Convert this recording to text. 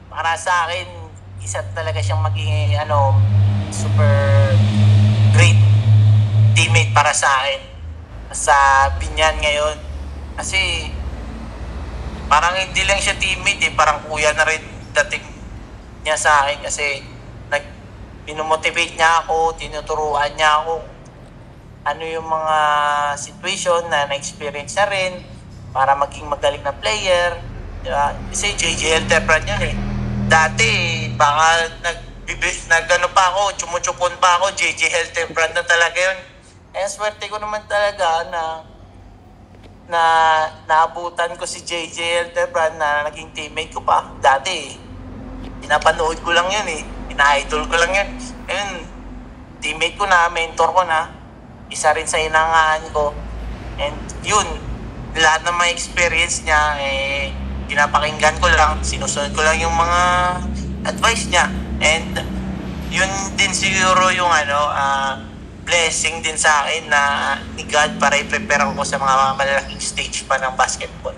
Para sa akin, isa talaga siyang maging super great teammate para sa akin sa Binyan ngayon. Kasi parang hindi lang siya teammate parang kuya na rin dating niya sa akin kasi pinomotivate niya ako, tinuturuan niya ako ano yung mga situation na na-experience na rin para maging magaling na player. Diba? Kasi JJ Helterbrand yun Dati, baka nag pa ako, chumuchupon pa ako, JJ Helterbrand na talaga yun. Swerte ko naman talaga na naabutan ko si JJ Helterbrand na naging teammate ko pa. Dati, pinapanood ko lang yun ina-idol ko lang yun. Ngayon, teammate ko na, mentor ko na, isa rin sa inangaan ko. And yun, lahat ng mga experience niya, pinapakinggan ko lang, sinusunod ko lang yung mga advice niya. And yun din siguro yung blessing din sa akin na ni God para i-prepare ako sa mga malalaking stage pa ng basketball.